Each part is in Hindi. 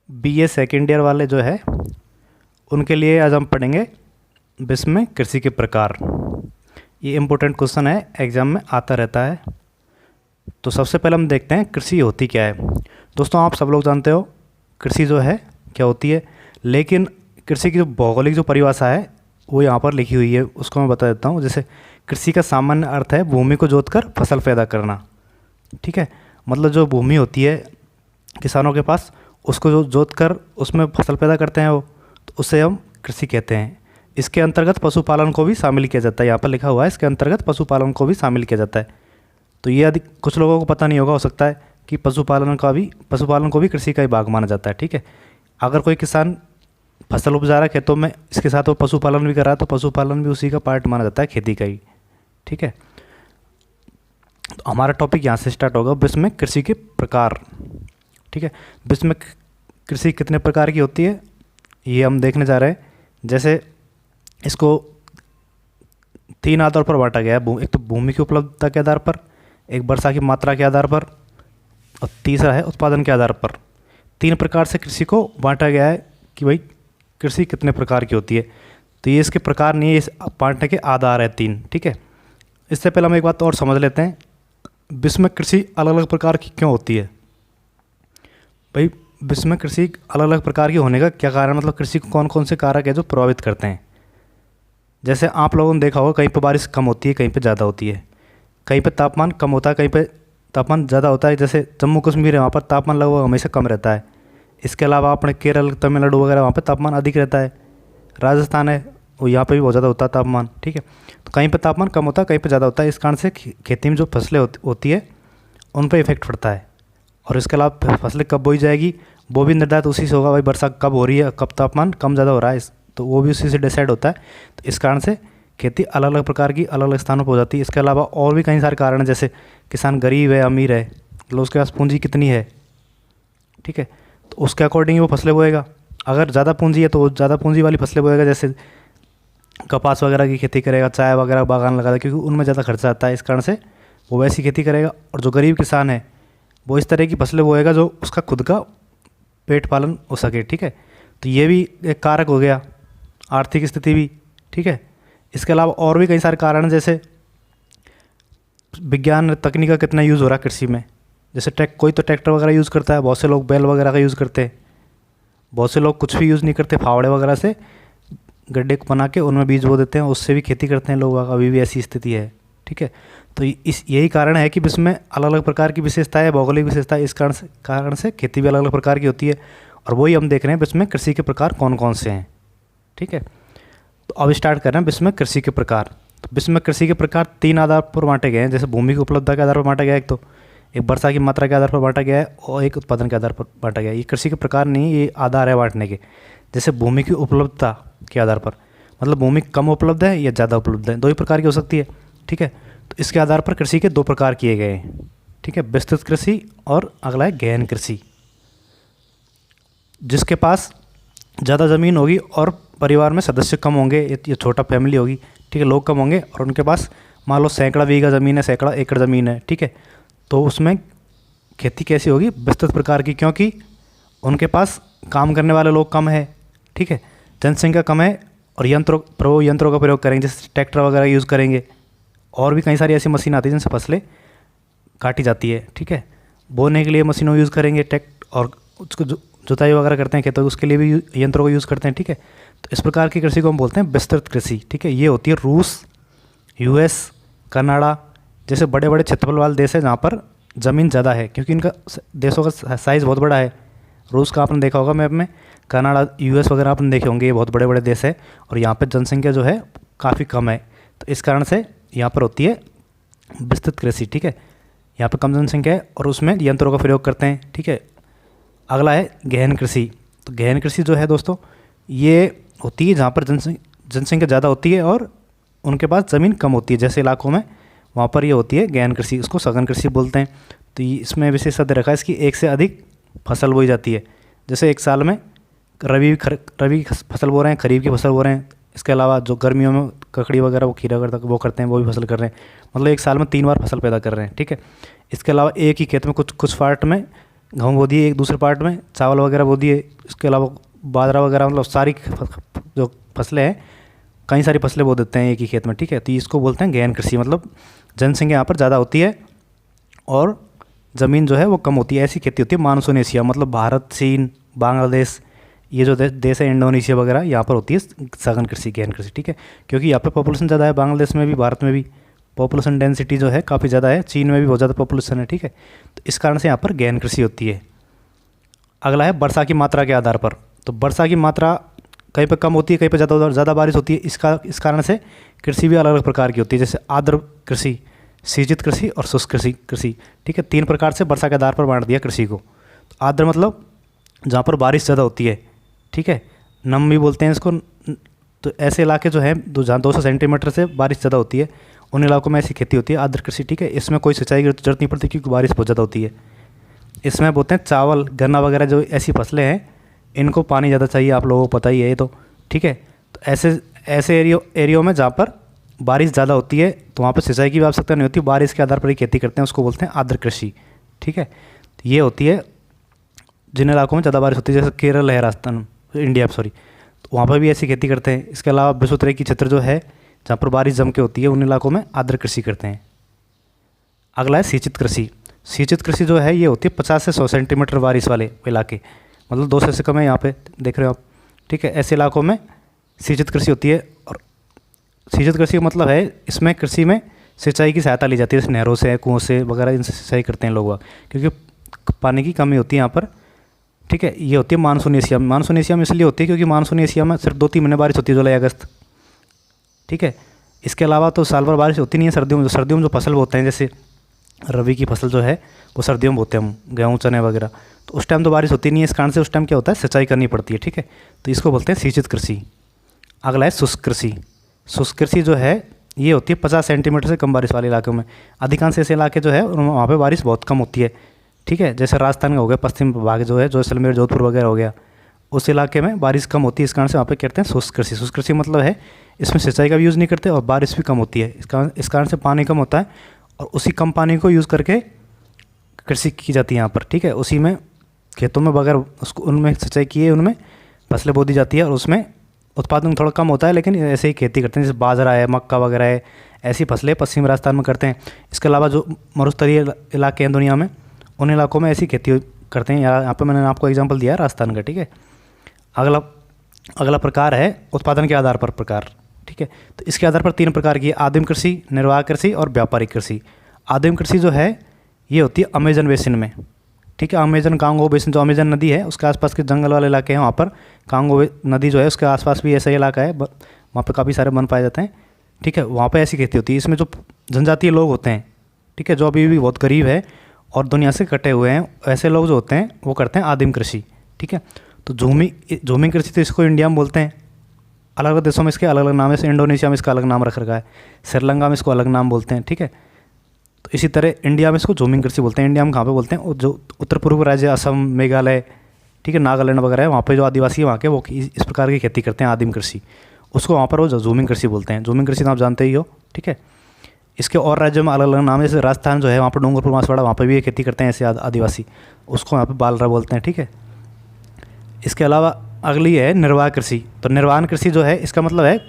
बीए सेकेंड ईयर वाले जो है उनके लिए आज हम पढ़ेंगे विश्व में कृषि के प्रकार। ये इम्पोर्टेंट क्वेश्चन है, एग्ज़ाम में आता रहता है। तो सबसे पहले हम देखते हैं कृषि होती क्या है। दोस्तों आप सब लोग जानते हो कृषि जो है क्या होती है, लेकिन कृषि की जो भौगोलिक जो परिभाषा है वो यहाँ पर लिखी हुई है, उसको मैं बता देता हूँ। जैसे कृषि का सामान्य अर्थ है भूमि को जोतकर फसल पैदा करना। ठीक है, मतलब जो भूमि होती है किसानों के पास, उसको जो जोत कर उसमें फसल पैदा करते हैं वो, तो उसे हम कृषि कहते हैं। इसके अंतर्गत पशुपालन को भी शामिल किया जाता है। यहाँ पर लिखा हुआ है इसके अंतर्गत पशुपालन को भी शामिल किया जाता है। तो ये अधिक कुछ लोगों को पता नहीं होगा, हो सकता है कि पशुपालन को भी कृषि का ही भाग माना जाता है। ठीक है, अगर कोई किसान फसल उपजा रहा है खेतों में, इसके साथ वो पशुपालन भी कर रहा है, तो पशुपालन भी उसी का पार्ट माना जाता है, खेती का ही। ठीक है, तो हमारा टॉपिक यहाँ से स्टार्ट होगा, विश्व में कृषि के प्रकार। ठीक है, विश्व में कृषि कितने प्रकार की होती है ये हम देखने जा रहे हैं। जैसे इसको 3 आधार पर बांटा गया है। एक तो भूमि की उपलब्धता के आधार पर, एक वर्षा की मात्रा के आधार पर, और तीसरा है उत्पादन के आधार पर। 3 प्रकार से कृषि को बांटा गया है कि भाई कृषि कितने प्रकार की होती है। तो ये इसके प्रकार नहीं है, इस बांटने के आधार है 3। ठीक है, इससे पहले हम एक बात और समझ लेते हैं, विश्व में कृषि अलग अलग प्रकार की क्यों होती है। भाई विश्व में कृषि अलग अलग प्रकार की होने का क्या कारण, मतलब कृषि को कौन कौन से कारक है जो प्रभावित करते हैं। जैसे आप लोगों ने देखा होगा कहीं पर बारिश कम होती है, कहीं पर ज़्यादा होती है, कहीं पर तापमान कम होता है, कहीं पर तापमान ज़्यादा होता है। जैसे जम्मू कश्मीर है, वहाँ पर तापमान लगभग हमेशा कम रहता है। इसके अलावा अपने केरल, तमिलनाडु वगैरह, वहाँ पर तापमान अधिक रहता है। राजस्थान है, वो यहाँ पे भी बहुत ज़्यादा होता है तापमान। ठीक है, तो कहीं पे तापमान कम होता है, कहीं पे ज़्यादा होता है। इस कारण से खेती में जो फसलें होती है उन पर इफेक्ट पड़ता है। और इसके अलावा फसलें कब बोई जाएगी वो भी निर्धारित उसी से होगा। भाई वर्षा कब हो रही है, कब तापमान कम ज़्यादा हो रहा है, तो वो भी उसी से डिसाइड होता है। तो इस कारण से खेती अलग अलग प्रकार की अलग अलग स्थानों पर हो जाती है। इसके अलावा और भी कई सारे कारण हैं, जैसे किसान गरीब है अमीर है, मतलब उसके पास पूंजी कितनी है। ठीक है, तो उसके अकॉर्डिंग वो फसलें बोएगा। अगर ज़्यादा पूंजी है तो वो ज़्यादा पूंजी वाली फसलें बोएगा, जैसे कपास वगैरह की खेती करेगा, चाय वगैरह बागान लगाएगा, क्योंकि उनमें ज़्यादा खर्चा आता है। इस कारण से वो वैसी खेती करेगा। और जो गरीब किसान है वो इस तरह की फसलें बोएगा जो उसका खुद का पेट पालन हो सके। ठीक है, तो ये भी एक कारक हो गया, आर्थिक स्थिति भी। ठीक है, इसके अलावा और भी कई सारे कारण हैं, जैसे विज्ञान तकनीक का कितना यूज़ हो रहा है कृषि में। जैसे कोई तो ट्रैक्टर वगैरह यूज़ करता है, बहुत से लोग बैल वगैरह का यूज़ करते हैं, बहुत से लोग कुछ भी यूज़ नहीं करते, फावड़े वगैरह से गड्ढे बना के उनमें बीज बो देते हैं, उससे भी खेती करते हैं लोग। अभी भी ऐसी स्थिति है। ठीक है, तो यही कारण है कि विश्व में अलग अलग प्रकार की विशेषताएं, भौगोलिक विशेषताएं, इस कारण से खेती भी अलग अलग प्रकार की होती है। और वही हम देख रहे हैं विश्व में कृषि के प्रकार कौन कौन से हैं। ठीक है, तो अब स्टार्ट कर रहे हैं विश्व में कृषि के प्रकार। तो विश्व में कृषि के प्रकार 3 आधार पर बांटे गए हैं। जैसे भूमि की उपलब्धता के आधार पर बांटा गया एक, तो एक वर्षा की मात्रा के आधार पर बांटा गया है, और एक उत्पादन के आधार पर बांटा गया है। ये कृषि के प्रकार नहीं, ये आधार है बांटने के। जैसे भूमि की उपलब्धता के आधार पर, मतलब भूमि कम उपलब्ध है या ज़्यादा उपलब्ध है, 2 ही प्रकार की हो सकती है। ठीक है, तो इसके आधार पर कृषि के 2 प्रकार किए गए हैं। ठीक है, विस्तृत कृषि और अगला है गहन कृषि। जिसके पास ज़्यादा ज़मीन होगी और परिवार में सदस्य कम होंगे, ये छोटा फैमिली होगी। ठीक है, लोग कम होंगे और उनके पास मान लो सैकड़ा बीघा ज़मीन है, सैकड़ा एकड़ ज़मीन है। ठीक है, तो उसमें खेती कैसी होगी, विस्तृत प्रकार की, क्योंकि उनके पास काम करने वाले लोग कम है। ठीक है, जनसंख्या कम है और यंत्रों का प्रयोग करेंगे, जैसे ट्रैक्टर वगैरह यूज़ करेंगे। और भी कई सारी ऐसी मशीन आती है जिनसे फसलें काटी जाती है। ठीक है, बोने के लिए मशीनों यूज़ करेंगे, और उसको जुताई वगैरह करते हैं खेतों की, उसके लिए भी यंत्रों को यूज़ करते हैं। ठीक है, तो इस प्रकार की कृषि को हम बोलते हैं विस्तृत कृषि। ठीक है, ये होती है रूस, यूएस, कनाडा जैसे बड़े बड़े क्षेत्रफल वाले देश है जहाँ पर ज़मीन ज़्यादा है, क्योंकि इनका देशों का साइज़ बहुत बड़ा है। रूस का आपने देखा होगा मैप में, कनाडा, यूएस वगैरह आपने देखे होंगे, ये बहुत बड़े बड़े देश है। और यहाँ पर जनसंख्या जो है काफ़ी कम है, तो इस कारण से यहाँ पर होती है विस्तृत कृषि। ठीक है, यहाँ पर कम जनसंख्या है और उसमें यंत्रों का प्रयोग करते हैं। ठीक है, अगला है गहन कृषि। तो गहन कृषि जो है दोस्तों, ये होती है जहाँ पर जनसंख्या ज़्यादा होती है और उनके पास ज़मीन कम होती है, जैसे इलाकों में, वहाँ पर ये होती है गहन कृषि। उसको सघन कृषि बोलते हैं। तो इसमें विशेषता दे रखा है इसकी, 1 से अधिक फसल बोई जाती है। जैसे एक साल में रबी की फसल बो रहे हैं, खरीफ की फसल बो रहे हैं। इसके अलावा जो गर्मियों में ककड़ी वगैरह वो खीरा वगैरह वो करते हैं, वो भी फसल कर रहे हैं। मतलब एक साल में 3 बार फसल पैदा कर रहे हैं। ठीक है, इसके अलावा एक ही खेत में कुछ पार्ट में गेहूँ बो दिए, एक दूसरे पार्ट में चावल वगैरह बो दिए, इसके अलावा बाजरा वगैरह, मतलब सारी जो फसलें हैं, कई सारी फसलें बो देते हैं एक ही खेत में, ठीक है। तो इसको बोलते हैं गहन कृषि, मतलब जनसंख्या यहाँ पर ज़्यादा होती है और ज़मीन जो है वो कम होती है। ऐसी खेती होती है मानसून एशिया, मतलब भारत, चीन, बांग्लादेश, ये जो देश है, इंडोनेशिया वगैरह, यहाँ पर होती है सघन कृषि, गहन कृषि, ठीक है। क्योंकि यहाँ पे पॉपुलेशन ज़्यादा है, बांग्लादेश में भी, भारत में भी पॉपुलेशन डेंसिटी जो है काफ़ी ज़्यादा है, चीन में भी बहुत ज़्यादा पॉपुलेशन है, ठीक है। तो इस कारण से यहाँ पर गहन कृषि होती है। अगला है वर्षा की मात्रा के आधार पर। तो वर्षा की मात्रा कहीं पर कम होती है, कहीं पर ज़्यादा बारिश होती है। इस कारण से कृषि भी अलग अलग प्रकार की होती है, जैसे आर्द्र कृषि, सिंचित कृषि और शुष्क कृषि, ठीक है। 3 प्रकार से वर्षा के आधार पर बांट दिया कृषि को। तो आर्द्र मतलब जहाँ पर बारिश ज़्यादा होती है, ठीक है, नम भी बोलते हैं इसको। तो ऐसे इलाके जो हैं जहाँ 200 सेंटीमीटर से बारिश ज़्यादा होती है, उन इलाकों में ऐसी खेती होती है आर्द्र कृषि, ठीक है। इसमें कोई सिंचाई की जरूरत नहीं पड़ती क्योंकि बारिश बहुत ज़्यादा होती है। इसमें बोलते हैं चावल, गन्ना वगैरह, जो ऐसी फसलें हैं इनको पानी ज़्यादा चाहिए, आप लोगों को पता ही है ये तो, ठीक है। तो ऐसे एरियो में जहाँ पर बारिश ज़्यादा होती है तो वहाँ पर सिंचाई की भी आवश्यकता नहीं होती, बारिश के आधार पर ही खेती करते हैं, उसको बोलते हैं आर्द्र कृषि, ठीक है। तो ये होती है जिन इलाकों में ज़्यादा बारिश होती है, जैसे केरल है, राजस्थान, इंडिया सॉरी, तो वहाँ पर भी ऐसी खेती करते हैं। इसके अलावा विश्वोत्तरी की क्षेत्र जो है जहाँ पर बारिश जम के होती है, उन इलाकों में आर्द्र कृषि करते हैं। अगला है सिंचित कृषि। सिंचित कृषि जो है ये होती है 50 से 100 सेंटीमीटर बारिश वाले इलाके, मतलब 200 से कम है, यहाँ पे देख रहे हो आप, ठीक है। ऐसे इलाकों में सिंचित कृषि होती है। और सिंचित कृषि का मतलब है इसमें कृषि में सिंचाई की सहायता ली जाती है, जैसे नहरों से, कुओं से वगैरह, इनसे सिंचाई करते हैं लोग, क्योंकि पानी की कमी होती है यहाँ पर, ठीक है। ये होती है मानसून एशिया में। मानसून एशिया में इसलिए होती है क्योंकि मानसून एशिया में सिर्फ 2-3 महीने बारिश होती है, जुलाई अगस्त, ठीक है। इसके अलावा तो साल भर बारिश होती नहीं है। सर्दियों में जो फसल बोते हैं, जैसे रबी की फसल जो है वो सर्दियों में बोते हैं हम, गेहूँ, चने वगैरह, तो उस टाइम तो बारिश होती नहीं है। इस कारण से उस टाइम क्या होता है, सिंचाई करनी पड़ती है, ठीक है। तो इसको बोलते हैं सिंचित कृषि। अगला है शुष्क कृषि। शुष्क कृषि जो है ये होती है 50 सेंटीमीटर से कम बारिश वाले इलाकों में। अधिकांश ऐसे इलाके जो है वहाँ पे बारिश बहुत कम होती है, ठीक है। जैसे राजस्थान का हो गया, पश्चिम भाग जो है, जैसलमेर, जोधपुर वगैरह हो गया, उस इलाके में बारिश कम होती है। इस कारण से वहाँ पे कहते हैं शुष्क कृषि। शुष्क कृषि मतलब है इसमें सिंचाई का भी यूज़ नहीं करते और बारिश भी कम होती है। इस कारण से पानी कम होता है और उसी कम पानी को यूज़ करके कृषि की जाती है यहाँ पर, ठीक है। उसी में खेतों में बगैर उसको उनमें सिंचाई किए उनमें फसलें बो दी जाती है और उसमें उत्पादन थोड़ा कम होता है, लेकिन ऐसे ही खेती करते हैं, जैसे बाजरा है, मक्का वगैरह है, ऐसी फसलें पश्चिम राजस्थान में करते हैं। इसके अलावा जो मरुस्थलीय इलाके हैं दुनिया में, उन इलाकों में ऐसी खेती करते हैं। यहाँ पर मैंने आपको एग्जाम्पल दिया है राजस्थान का, ठीक है। अगला प्रकार है उत्पादन के आधार पर प्रकार, ठीक है। तो इसके आधार पर 3 प्रकार की है, आदिम कृषि, निर्वाह कृषि और व्यापारिक कृषि। आदिम कृषि जो है ये होती है अमेजन बेसिन में, ठीक है। अमेजन कांगो बेसिन, जो अमेजन नदी है उसके आसपास के जंगल वाले इलाके हैं, वहाँ पर कांगो नदी जो है उसके आसपास भी ऐसा ही इलाका है, वहाँ पर काफ़ी सारे वन पाए जाते हैं, ठीक है। वहाँ पर ऐसी खेती होती है। इसमें जो जनजातीय लोग होते हैं, ठीक है, जो अभी भी बहुत गरीब है और दुनिया से कटे हुए हैं, ऐसे लोग जो होते हैं वो करते हैं आदिम कृषि, ठीक है। तो झूमी कृषि, तो इसको इंडिया में बोलते हैं, अलग अलग देशों में इसके अलग अलग नाम है। जैसे इंडोनेशिया में इसका अलग नाम रख रखा है, श्रीलंका में इसको अलग नाम बोलते हैं, ठीक है। तो इसी तरह इंडिया में इसको झूमिंग कृषि बोलते हैं। इंडिया में कहाँ पे बोलते हैं, जो उत्तर पूर्व राज्य, असम, मेघालय, ठीक है, नागालैंड वगैरह है, वहाँ पे जो आदिवासी है वहाँ के, वो इस प्रकार की खेती करते हैं आदिम कृषि, उसको वहाँ पर वो झूमिंग कृषि बोलते हैं। झूमिंग कृषि तो आप जानते ही हो, ठीक है। इसके और राज्यों में अलग अलग नाम है, जैसे राजस्थान जो है वहाँ पर डूंगरपुर, बांसवाड़ा, वहाँ पर भी ये खेती करते हैं ऐसे आदिवासी, उसको वहाँ पर बालरा बोलते हैं, ठीक है। इसके अलावा अगली है निर्वाह कृषि। तो निर्वाहन कृषि जो है इसका मतलब है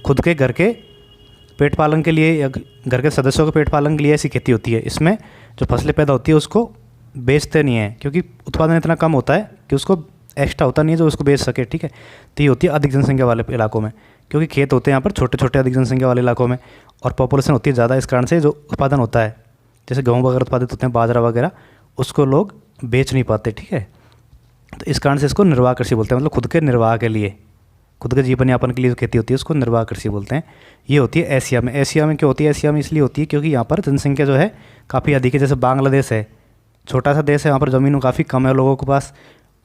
खुद के घर के पेट पालन के लिए या घर के सदस्यों के पेट पालन के लिए ऐसी खेती होती है। इसमें जो फसलें पैदा होती है उसको बेचते नहीं हैं, क्योंकि उत्पादन इतना कम होता है कि उसको एक्स्ट्रा होता नहीं है जो उसको बेच सके, ठीक है। तो ये होती है अधिक जनसंख्या वाले इलाकों में, क्योंकि खेत होते हैं यहाँ पर छोटे छोटे अधिक जनसंख्या वाले इलाकों में, और पॉपुलेशन होती है ज़्यादा। इस कारण से जो उत्पादन होता है, जैसे गेहूँ वगैरह उत्पादित होते हैं, बाजरा वगैरह, उसको लोग बेच नहीं पाते, ठीक है। तो इस कारण से इसको निर्वाह कृषि बोलते हैं, मतलब खुद के निर्वाह के लिए, खुद के जीवन यापन के लिए जो खेती होती है उसको निर्वाह कृषि बोलते हैं। ये होती है एशिया में। एशिया में क्यों होती है, एशिया में इसलिए होती है क्योंकि यहाँ पर जनसंख्या जो है काफ़ी अधिक है। जैसे बांग्लादेश है, छोटा सा देश है, वहाँ पर ज़मीन काफ़ी कम है लोगों के पास,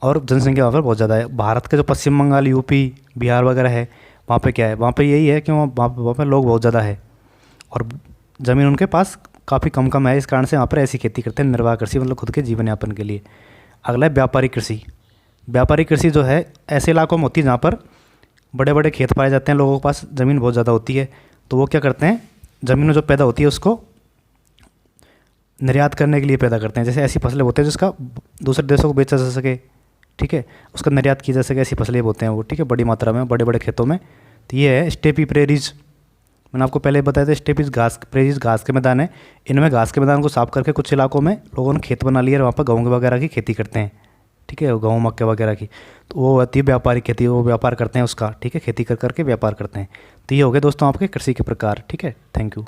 और जनसंख्या वहाँ पर बहुत ज़्यादा है। भारत के जो पश्चिम बंगाल, यूपी, बिहार वगैरह है, वहाँ पे क्या है, वहाँ पे यही है कि वहाँ पे लोग बहुत ज़्यादा है और ज़मीन उनके पास काफ़ी कम है। इस कारण से वहाँ पर ऐसी खेती करते हैं निर्वाह कृषि, मतलब खुद के जीवन यापन के लिए। अगला है व्यापारिक कृषि। व्यापारिक कृषि जो है ऐसे इलाकों में होती है जहाँ पर बड़े बड़े खेत पाए जाते हैं, लोगों के पास ज़मीन बहुत ज़्यादा होती है, तो वो क्या करते हैं, ज़मीन में जो पैदा होती है उसको निर्यात करने के लिए पैदा करते हैं। जैसे ऐसी फसलें होते हैं जिसका दूसरे देशों को बेचा जा सके, ठीक है, उसका निर्यात किया जा सके, ऐसी फसलें होते हैं वो, ठीक है, बड़ी मात्रा में बड़े बड़े खेतों में। तो ये है स्टेपी प्रेरीज। मैंने आपको पहले बताया था स्टेपीज घास, प्रेरीज घास के मैदान है। इनमें घास के मैदान को साफ करके कुछ इलाकों में लोगों ने खेत बना लिए और वहाँ पर गेहूँ वगैरह की खेती करते हैं, ठीक है, गेहूँ मक्के वगैरह की। तो वो होती है व्यापारिक खेती, वो व्यापार करते हैं उसका, ठीक है, खेती कर करके व्यापार करते हैं। तो ये हो गए दोस्तों आपके कृषि के प्रकार, ठीक है। Thank you.